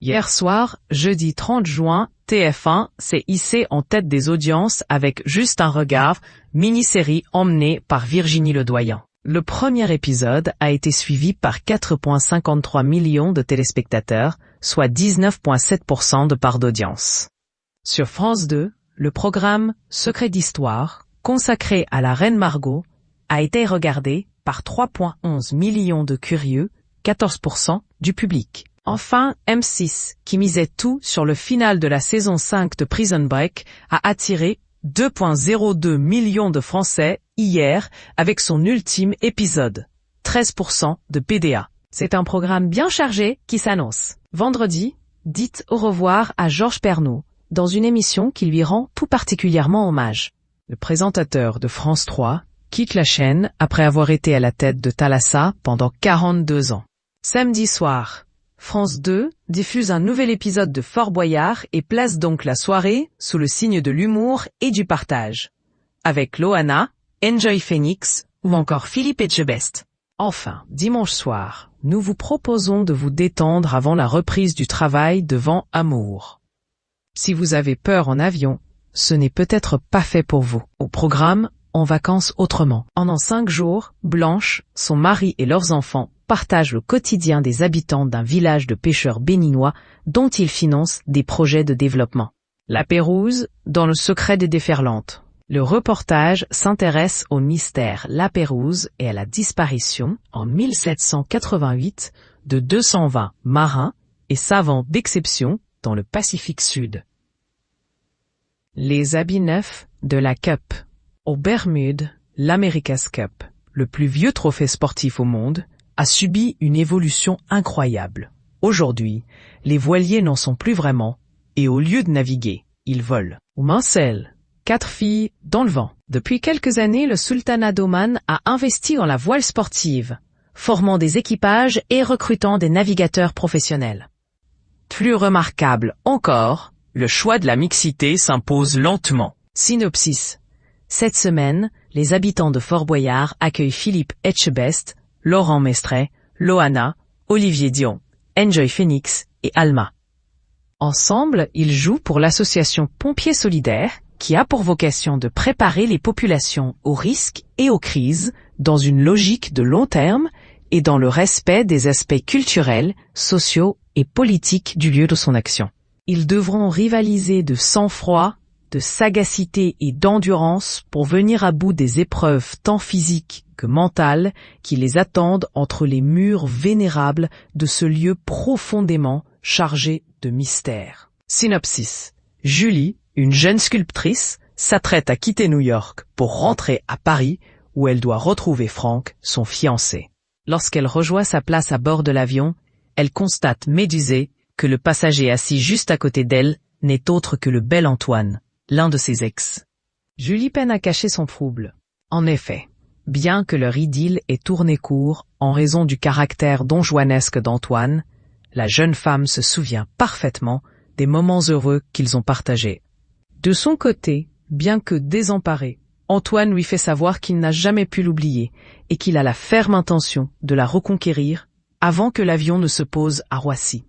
Hier soir, jeudi 30 juin, TF1 s'est hissé en tête des audiences avec Juste un regard, mini-série emmenée par Virginie Ledoyen. Le premier épisode a été suivi par 4,53 millions de téléspectateurs, soit 19,7% de part d'audience. Sur France 2, le programme Secret d'Histoire, consacré à la reine Margot, a été regardé par 3,11 millions de curieux, 14% du public. Enfin, M6, qui misait tout sur le final de la saison 5 de Prison Break, a attiré 2,02 millions de Français hier avec son ultime épisode. 13% de PDA. C'est un programme bien chargé qui s'annonce. Vendredi, dites au revoir à Georges Pernaut, dans une émission qui lui rend tout particulièrement hommage. Le présentateur de France 3 quitte la chaîne après avoir été à la tête de Thalassa pendant 42 ans. Samedi soir, France 2 diffuse un nouvel épisode de Fort Boyard et place donc la soirée sous le signe de l'humour et du partage. Avec Loana, Enjoy Phoenix ou encore Philippe Etchebest. Enfin, dimanche soir, nous vous proposons de vous détendre avant la reprise du travail devant Amour. Si vous avez peur en avion, ce n'est peut-être pas fait pour vous. Au programme, En vacances autrement. Pendant 5 jours, Blanche, son mari et leurs enfants partagent le quotidien des habitants d'un village de pêcheurs béninois dont ils financent des projets de développement. La Pérouse, dans le secret des déferlantes. Le reportage s'intéresse au mystère La Pérouse et à la disparition, en 1788, de 220 marins et savants d'exception dans le Pacifique Sud. Les habits neufs de la Cup. Aux Bermudes, l'America's Cup, le plus vieux trophée sportif au monde, a subi une évolution incroyable. Aujourd'hui, les voiliers n'en sont plus vraiment, et au lieu de naviguer, ils volent. Au Mansell, 4 filles dans le vent. Depuis quelques années, le Sultanat d'Oman a investi dans la voile sportive, formant des équipages et recrutant des navigateurs professionnels. Plus remarquable encore, le choix de la mixité s'impose lentement. Synopsis. Cette semaine, les habitants de Fort Boyard accueillent Philippe Etchebest, Laurent Mestret, Loana, Olivier Dion, Enjoy Phoenix et Alma. Ensemble, ils jouent pour l'association Pompiers Solidaires, qui a pour vocation de préparer les populations aux risques et aux crises dans une logique de long terme et dans le respect des aspects culturels, sociaux et politiques du lieu de son action. Ils devront rivaliser de sang-froid, de sagacité et d'endurance pour venir à bout des épreuves tant physiques que mentales qui les attendent entre les murs vénérables de ce lieu profondément chargé de mystère. Synopsis. Julie, une jeune sculptrice, s'apprête à quitter New York pour rentrer à Paris où elle doit retrouver Frank, son fiancé. Lorsqu'elle rejoint sa place à bord de l'avion, elle constate médusée que le passager assis juste à côté d'elle n'est autre que le bel Antoine, l'un de ses ex. Julie peine à cacher son trouble. En effet, bien que leur idylle ait tourné court en raison du caractère donjuanesque d'Antoine, la jeune femme se souvient parfaitement des moments heureux qu'ils ont partagés. De son côté, bien que désemparé, Antoine lui fait savoir qu'il n'a jamais pu l'oublier et qu'il a la ferme intention de la reconquérir avant que l'avion ne se pose à Roissy.